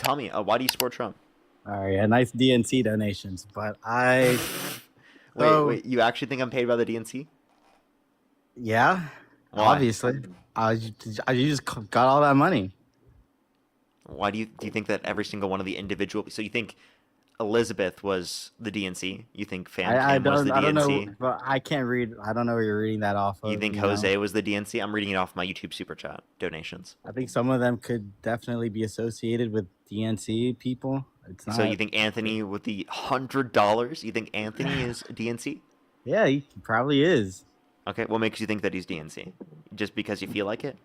tell me, why do you support Trump? All right, yeah, nice DNC donations, but I so Wait, you actually think I'm paid by the DNC? yeah, Why? obviously, you just got all that money. Why do you think that every single one of the individual? So you think Elizabeth was the DNC? You think Fan I Kim was the don't I don't know, DNC? but I can't read. I don't know where you're reading that off You of. think You know, Jose was the DNC? I'm reading it off my YouTube super chat donations. I think some of them could definitely be associated with DNC people. It's So you not. think Anthony with the $100? You think Anthony is DNC? Yeah, he probably is. Okay, what makes you think that he's DNC? Just because you feel like it?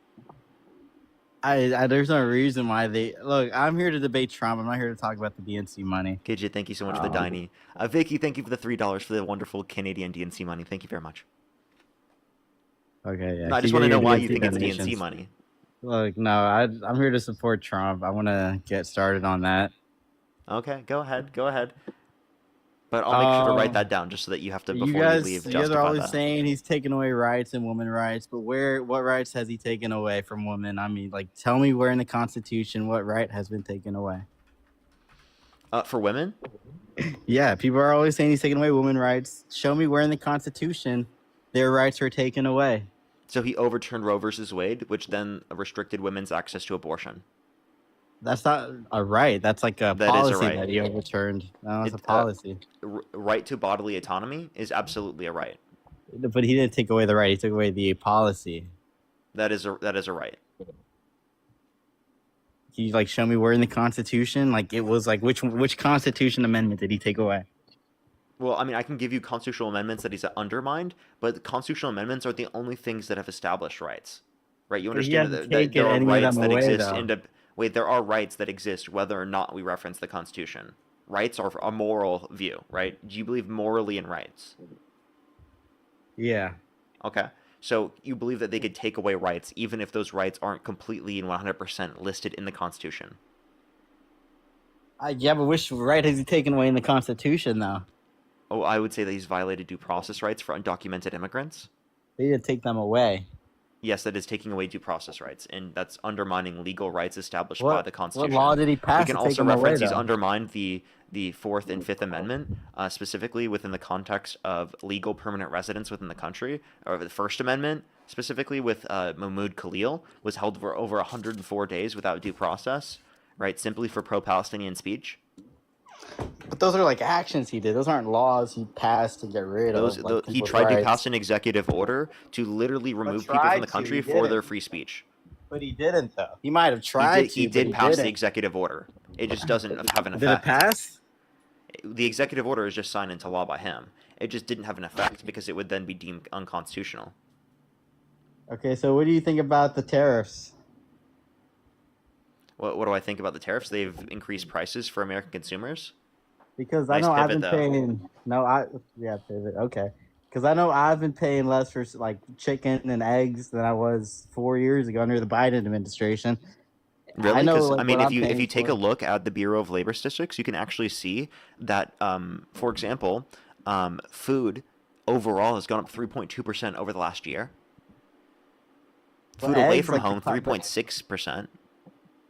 I there's no reason why they look. I'm here to debate Trump. I'm not here to talk about the DNC money. KJ, thank you so much for the Um, Diney. Vicky, thank you for the $3 for the wonderful Canadian DNC money. Thank you very much. okay, yeah. No, I just Keep want to getting know your why you DNC think it's DNC donations. money. Look, no, I'm here to support Trump. I want to get started on that. Okay, go ahead, go ahead. But I'll make sure to write Um, that down just so that you have to, you before you guys, leave, you guys are justify always that. saying he's taking away rights and women rights, but what rights has he taken away from women? I mean, like, tell me where in the Constitution what right has been taken away? For women, Yeah, people are always saying he's taking away women rights. Show me where in the Constitution their rights were taken away. so he overturned Roe versus Wade, which then restricted women's access to abortion. That's not a right. That's like a That is a policy right. that he overturned. No, it's a It policy. right to bodily autonomy is absolutely a right. But he didn't take away the right. He took away the policy. That is a right. Can you like show me where in the Constitution? Like it was like which Constitution amendment did he take away? Well, I mean, I can give you constitutional amendments that he's undermined, but the constitutional amendments are the only things that have established rights, right? You But he understand hasn't that there taken are any of rights them that away exist though. wait, there are rights that exist whether or not we reference the Constitution. Rights are a moral view, right? Do you believe morally in rights? Yeah. Okay. So you believe that they could take away rights even if those rights aren't completely and 100% listed in the Constitution. Yeah, but which right has he taken away in the Constitution though? Oh, I would say that he's violated due process rights for undocumented immigrants. He didn't take them away. Yes, that is taking away due process rights, and that's undermining legal rights established by What the what Constitution. law did he We pass can to take also them away reference he's though? undermined the Fourth and Fifth Amendment, specifically within the context of legal permanent residence within the country, or the First Amendment, specifically with Mahmoud Khalil, was held for over 104 days without due process, right, simply for pro-Palestinian speech. But those are like actions he did. Those aren't laws he passed to get rid of like He people's tried to pass rights. an executive order to literally But remove people from tried the to. country He for their didn't. free speech. But he didn't though. He might have tried He to, but did he pass the didn't. executive order. It just doesn't have an Did it effect. pass? The executive order is just signed into law by him. It just didn't have an effect because it would then be deemed unconstitutional. Okay, so what do you think about the tariffs? What do I think about the tariffs? They've increased prices for American consumers. Because I Nice know I've pivot, been though. paying. No, yeah, pivot. Okay. Because I know I've been paying less for like chicken and eggs than I was 4 years ago under the Biden administration. I Really? know Because I like mean, what I'm if paying you take for. a look at the Bureau of Labor Statistics, you can actually see that, for example, food overall has gone up 3.2% over the last year. But Food away eggs from like home 3.6%.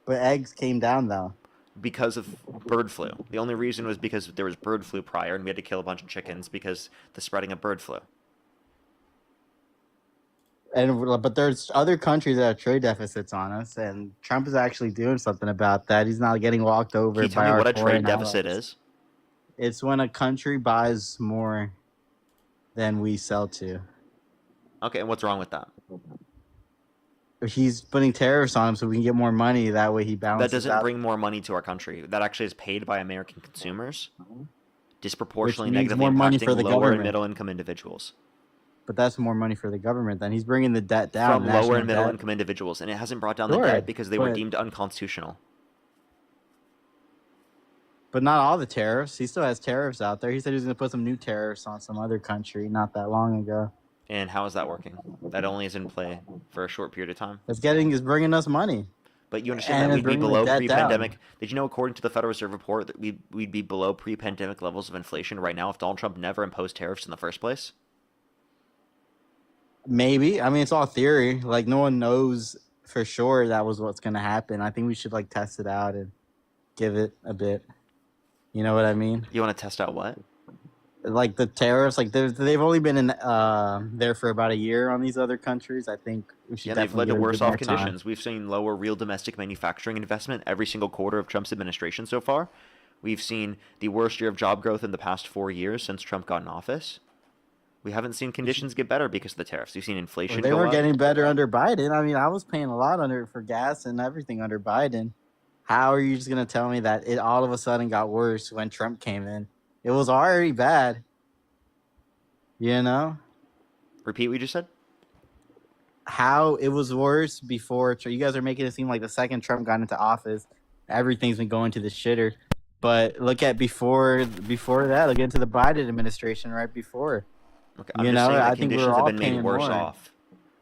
but eggs came down though. Because of bird flu. The only reason was because there was bird flu prior, and we had to kill a bunch of chickens because the spreading of bird flu. But there's other countries that have trade deficits on us, and Trump is actually doing something about that. He's not getting walked Can over you tell by me our what a trade foreign deficit allies. is? It's when a country buys more than we sell to. Okay, and what's wrong with that? He's putting tariffs on him so we can get more money. That way he That balances doesn't out. bring more money to our country. That actually is paid by American consumers, Which disproportionately means negatively more money impacting for the lower and government. middle income individuals. But that's more money for the government. Then he's bringing the debt down, From the lower national and middle debt. income individuals, and it hasn't brought down the Sure, debt because they were but deemed unconstitutional. but not all the tariffs. He still has tariffs out there. He said he was going to put some new tariffs on some other country not that long ago. And how is that working? That only is in play for a short period of time. Is bringing us money, But you understand that and it's we'd be bringing the below debt down. pre-pandemic. Did you know, according to the Federal Reserve report, that we'd be below pre-pandemic levels of inflation right now if Donald Trump never imposed tariffs in the first place? Maybe. I mean, it's all theory. Like no one knows for sure that was what's going to happen. I think we should like test it out and give it a bit. You know what I mean? You want to test out what? Like the tariffs, like they've only been in there for about a year on these other countries. I think we should Yeah, they've definitely led to give it a worse bit more off time. conditions. We've seen lower real domestic manufacturing investment every single quarter of Trump's administration so far. We've seen the worst year of job growth in the past 4 years since Trump got in office. We haven't seen conditions get better because of the tariffs. We've seen inflation They go were up. getting better under Biden. I mean, I was paying a lot under for gas and everything under Biden. How are you just gonna tell me that it all of a sudden got worse when Trump came in? It was already bad. You know Repeat what you just said? how it was worse before. You guys are making it seem like the second Trump got into office, everything's been going to the shitter. But look at before that. Look into the Biden administration right before. Okay, I'm You just know, saying that I think we conditions were have all been made paying worse more. off.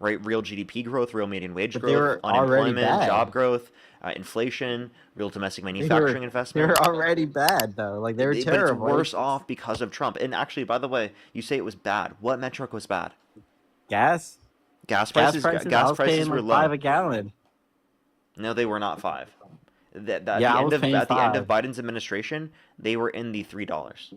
Right? Real GDP growth, real median wage But they growth, were already unemployment, bad. job growth, inflation, real domestic They manufacturing were investment. already bad though. Like they were But it's terrible. worse off because of Trump. And actually, by the way, you say it was bad. What metric was bad? Gas Gas gas prices. prices. I Gas was prices paying were like low. $5 a gallon. No, they were not five. At Yeah, the I end was of paying at the end of $5. Biden's administration, they were in the $3.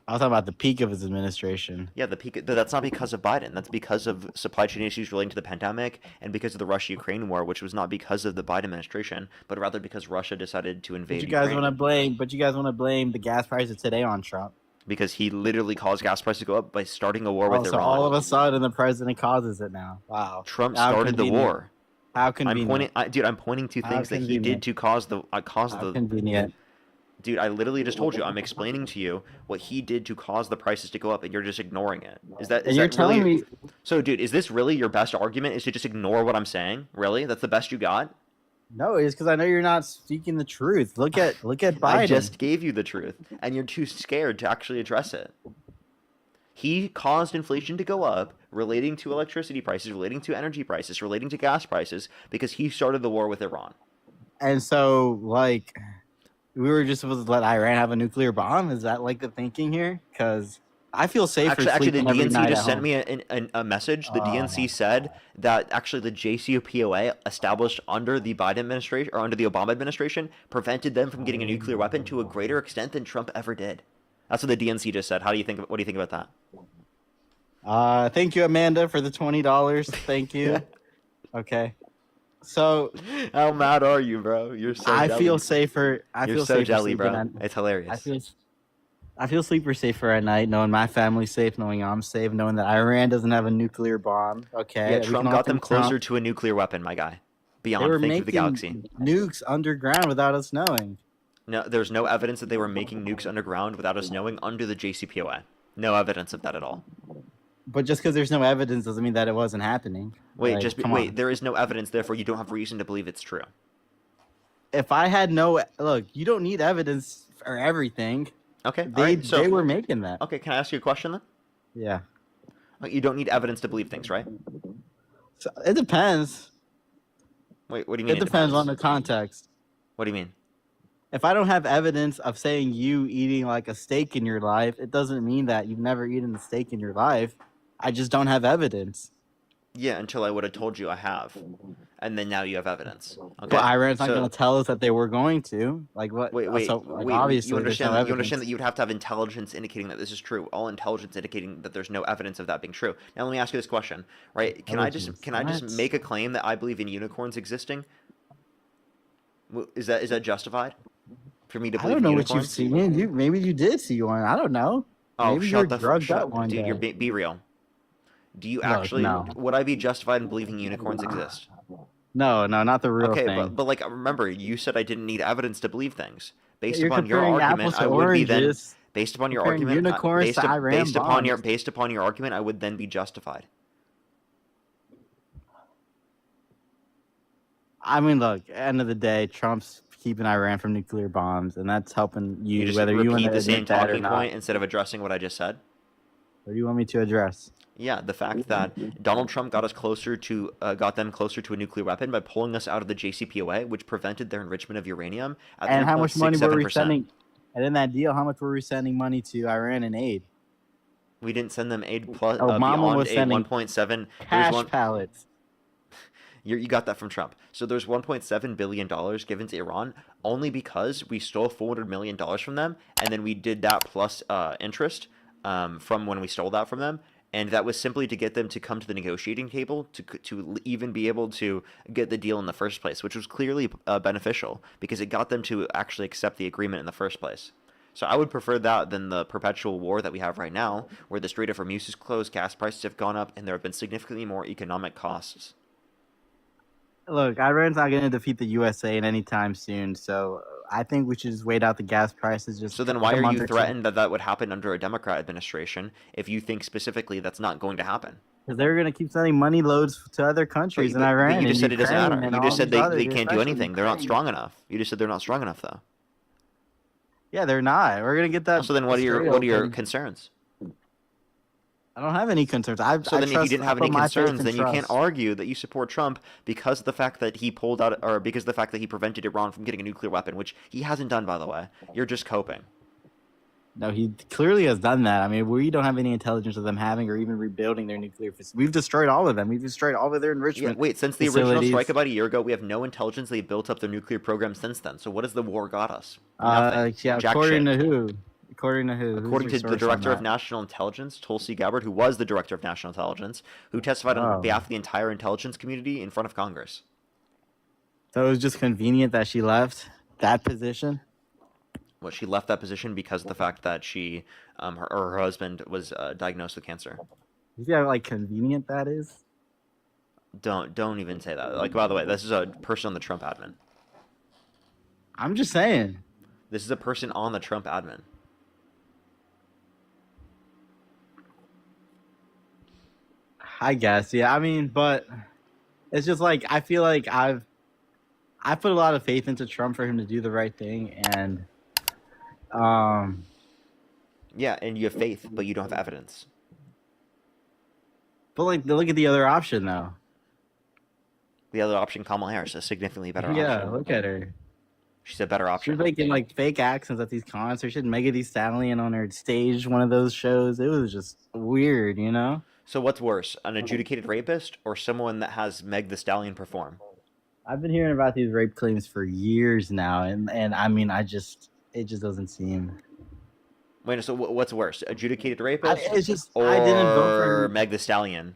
I was talking about the peak of his administration. Yeah, the peak. That's not because of Biden. That's because of supply chain issues relating to the pandemic and because of the Russia-Ukraine war, which was not because of the Biden administration, but rather because Russia decided to But invade you guys Ukraine. want to blame. But you guys want to blame the gas prices today on Trump. Because he literally caused gas prices to go up by starting a war with So Iran. all of a sudden the president causes it now. Wow. Trump How started the convenient. war. How I'm convenient. pointing, I'm pointing to How things that he convenient. did to cause the How convenient. Dude, I literally just told you. I'm explaining to you what he did to cause the prices to go up, and you're just ignoring it. Is that And you're that really? telling me So, dude, is this really your best argument? Is to just ignore what I'm saying? Really? That's the best you got? no? It's because I know you're not speaking the truth. Look at Biden. I just gave you the truth, and you're too scared to actually address it. He caused inflation to go up, relating to electricity prices, relating to energy prices, relating to gas prices, because he started the war with Iran. And so, like, we were just supposed to let Iran have a nuclear bomb. Is that like the thinking here? Because I feel safer Actually, the sleeping every DNC night just at sent home. me a message. The Oh DNC my said that actually the JCPOA established under the Biden administration or under the Obama administration prevented them from getting a nuclear weapon to a greater extent than Trump ever did. That's what the DNC just said. What do you think about that? Thank you, Amanda, for the $20. Thank you. Okay. So How mad are you, bro? You're so I jelly. feel safer. I You're feel so safer jelly, sleeping bro. at, It's hilarious. I feel sleeper safer at night, knowing my family's safe, knowing I'm safe, knowing that Iran doesn't have a nuclear bomb. Okay. Yeah, We Trump can all got them thank Trump. closer to a nuclear weapon, my guy. They Beyond were Think of the making Galaxy. nukes underground without us knowing. No, there's no evidence that they were making nukes underground without us knowing under the JCPOA. No evidence of that at all. But just because there's no evidence doesn't mean that it wasn't happening. Wait, Like, come on. there is no evidence, therefore you don't have reason to believe it's true. If I had no look, you don't need evidence for everything. Okay, all They right. So, they were making that. okay, can I ask you a question then? Yeah. You don't need evidence to believe things, right? So it depends. Wait, what do you mean? It depends on the context. What do you mean? If I don't have evidence of saying you eating like a steak in your life, it doesn't mean that you've never eaten a steak in your life. I just don't have evidence. Yeah, until I would have told you I have, and then now you have evidence. Okay. But Iran's not so- going to tell us that they were going to. Like what? Wait. So, like, wait. obviously, You there's no understand? You evidence. understand that you would have to have intelligence indicating that this is true. All intelligence indicating that there's no evidence of that being true. Now let me ask you this question, right? Can I just What? make a claim that I believe in unicorns existing? Is that justified for me to I believe don't in know what unicorns? you've seen. Maybe you did see one. I don't know. Oh, Maybe shut you're the drugged shut, up one dude. day. You're be real. Do you Look, actually? no. Would I be justified in believing unicorns exist? No, not the real Okay, thing. but like remember, you said I didn't need evidence to believe things. Based You're upon your comparing argument, apples I to would be then. oranges. Based upon your Comparing argument, unicorns to Iran based upon your argument, I would then be justified. I mean, look. End of the day, Trump's keeping Iran from nuclear bombs, and that's helping you. You just whether you want repeat to the same admit that or talking not. point instead of addressing what I just said. What do you want me to address? Yeah, the fact that Donald Trump got them closer to a nuclear weapon by pulling us out of the JCPOA, which prevented their enrichment of uranium at And how much money were we 3.67%. sending? And in that deal, how much were we sending money to Iran in aid? We didn't send them aid plus Obama beyond was a sending 1.7. Cash pallets. You got that from Trump. So there's $1.7 billion given to Iran only because we stole $400 million from them, and then we did that plus interest from when we stole that from them, and that was simply to get them to come to the negotiating table to even be able to get the deal in the first place, which was clearly beneficial because it got them to actually accept the agreement in the first place. So I would prefer that than the perpetual war that we have right now, where the Strait of Hormuz is closed, gas prices have gone up, and there have been significantly more economic costs. Look, Iran's not going to defeat the USA in any time soon, so I think we should just wait out the gas prices. Just So then like why a are month you or two. threatened that that would happen under a Democrat administration if you think specifically that's not going to happen? Because they're going to keep sending money loads to other countries in But Iran you and just said it doesn't Ukraine matter. and You all just said these other, they can't do especially anything. They're not Ukraine. strong enough. You just said they're not strong enough, though. Yeah, they're not. We're going to get that. So then what strait are your open. concerns? I don't have any concerns. So then if you didn't have any concerns, then you can't trust. argue that you support Trump because of the fact that he pulled out, or because of the fact that he prevented Iran from getting a nuclear weapon, which he hasn't done, by the way. You're just coping. No, he clearly has done that. I mean, we don't have any intelligence of them having or even rebuilding their nuclear facilities. We've destroyed all of them. We've destroyed all of their Yeah, enrichment. wait, since the original facilities. strike about a year ago, we have no intelligence. They built up their nuclear program since then. So what has the war got us? Nothing. Yeah, Jack according shit. to who? According to who? Who's According your to the source on director of that? national intelligence, Tulsi Gabbard, who was the director of national intelligence, who testified on Oh. behalf of the entire intelligence community in front of Congress. So it was just convenient that she left that position. Well, she left that position because of the fact that her husband was diagnosed with cancer. You see how like convenient that is? Don't even say that. Like, by the way, this is a person on the Trump admin. I'm just saying. This is a person on the Trump admin. I guess, yeah. I mean, but it's just like I feel like I put a lot of faith into Trump for him to do the right thing, and Yeah, and you have faith, but you don't have evidence. but like look at the other option though. The other option, Kamala Harris, a significantly better Yeah, option. look at her. She's a better She option. was making like fake accents at these concerts. She had Megan Thee Stallion on her stage one of those shows. It was just weird, you know. So what's worse, an adjudicated rapist or someone that has Meg the Stallion perform? I've been hearing about these rape claims for years now, and I mean, it just doesn't seem. Wait, so what's worse, adjudicated rapist It's just or I didn't vote for him. Meg the Stallion?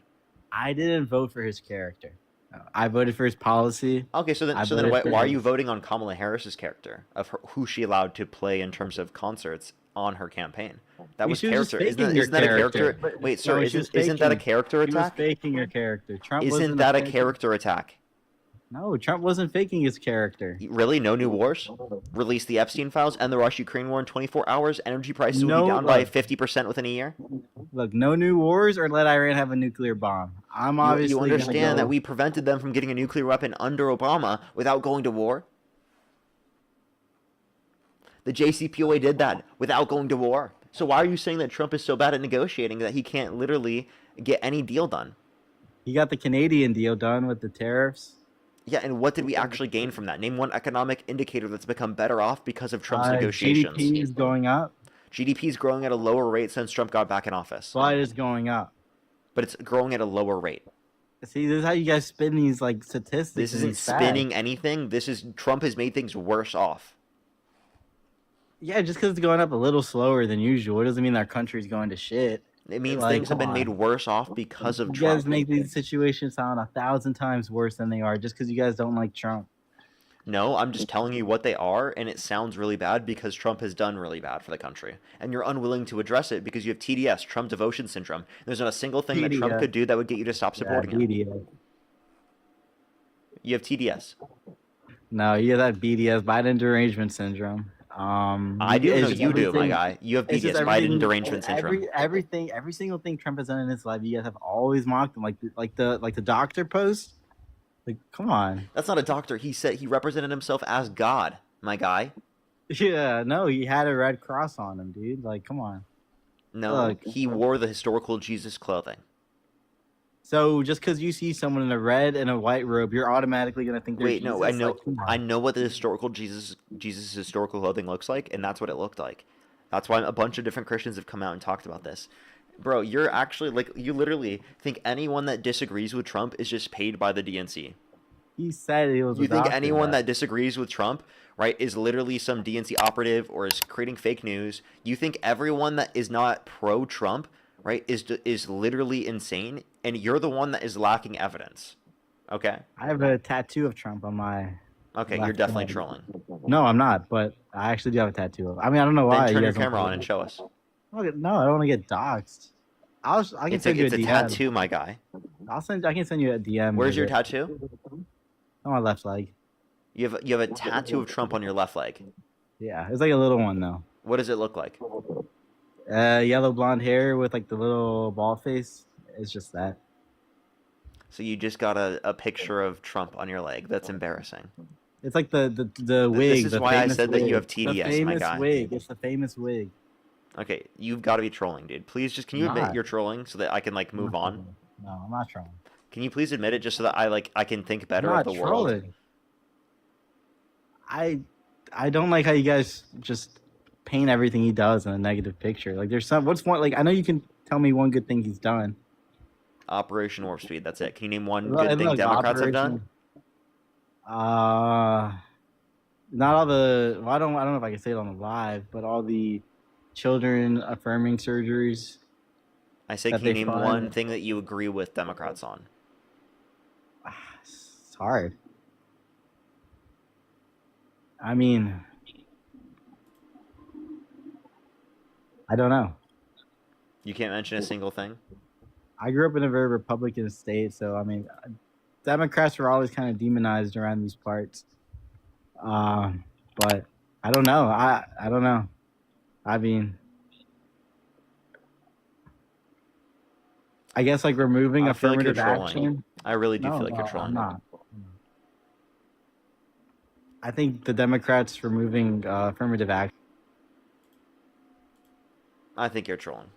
I didn't vote for his character. No, I voted for his policy. Okay, so then I so then voted why for are you his- voting on Kamala Harris's character of who she allowed to play in terms of concerts on her campaign? That was She was just character. Isn't faking that, her isn't that a character. character? But- Wait, no, sir, she was isn't that a faking- character She was attack? faking her character. Trump Isn't wasn't that a faking- character attack? No, Trump wasn't faking his character. Really? No new wars? Release the Epstein files and the Russia-Ukraine war in 24 hours. Energy prices will No, be down by look. 50% within a year. Look, no new wars or let Iran have a nuclear bomb. I'm obviously You gonna understand go- that we prevented them from getting a nuclear weapon under Obama without going to war? The JCPOA did that without going to war. So why are you saying that Trump is so bad at negotiating that he can't literally get any deal done? He got the Canadian deal done with the tariffs. Yeah, and what did we actually gain from that? Name one economic indicator that's become better off because of Trump's GDP negotiations. is going up. GDP is growing at a lower rate since Trump got back in office, But it's going up. but it's growing at a lower rate. See, this is how you guys spin these like statistics. This and isn't these facts. spinning anything. This is Trump has made things worse off. Yeah, just because it's going up a little slower than usual, it doesn't mean our country's going to shit. It means Like, things have been come made on. worse off because of You Trump. guys make these situations sound 1,000 times worse than they are just because you guys don't like Trump. No, I'm just telling you what they are, and it sounds really bad because Trump has done really bad for the country. And you're unwilling to address it because you have TDS, Trump Devotion Syndrome. There's not a single thing that Trump TDS. could do that would get you to stop supporting him. BDS. You have TDS. No, you have that BDS, Biden derangement syndrome. I do it's know just you do, my everything- guy. You have it's just BDS, Biden everything- derangement syndrome. Every single thing Trump has done in his life, you guys have always mocked him, like the doctor post. Like, come on. That's not a doctor. He said he represented himself as God, my guy. Yeah, no, he had a red cross on him, dude. Like, come on. No, Look. he wore the historical Jesus clothing. So just because you see someone in a red and a white robe, you're automatically gonna think they're Wait, no, I Jesus? know, Like, come on. I know what the historical Jesus' historical clothing looks like, and that's what it looked like. That's why a bunch of different Christians have come out and talked about this. Bro, you're actually like you literally think anyone that disagrees with Trump is just paid by the DNC. He said he was a You think doctor, anyone though. that disagrees with Trump, right, is literally some DNC operative or is creating fake news? You think everyone that is not pro Trump, right, is literally insane, and you're the one that is lacking evidence. Okay. I have a tattoo of Trump on my Okay, you're left definitely leg. trolling. No, I'm not, but I actually do have a tattoo of. I mean, I don't know Then why turn you your guys don't camera on believe and me. show us. Look, no, I don't want to get doxxed. I can send you a It's a DM. tattoo, my guy. I can send you a DM. Where's with your it. tattoo? On my left leg. You have a tattoo of Trump on your left leg. Yeah, it's like a little one though. What does it look like? Yellow blonde hair with like the little ball face. It's just that. So you just got a picture of Trump on your leg. That's embarrassing. It's like the wig. This is the why I famous said that you wig. have TDS, The my famous guy. wig. It's the famous wig. Okay, you've got to be trolling, dude. Please, just can you admit Not. you're trolling so that I can like I'm move not on? trolling. No, I'm not trolling. Can you please admit it just so that I can think I'm better not of the world? trolling. I don't like how you guys just paint everything he does in a negative picture. Like there's some what's one like I know you can tell me one good thing he's done. Operation Warp Speed. That's it. Can you name one Look, good thing Democrats have done? Not all the. Well, I don't know if I can say it on the live, but all the children affirming surgeries. I say, That can you they name fund. one thing that you agree with Democrats on? It's hard. I mean, I don't know. You can't mention a single thing. I grew up in a very Republican state, so I mean, Democrats were always kind of demonized around these parts. But I don't know. I don't know. I mean, I guess like removing I feel like you're affirmative trolling. action. I really do No, feel like you're no, trolling. I'm not. I think the Democrats removing affirmative action. I think you're trolling.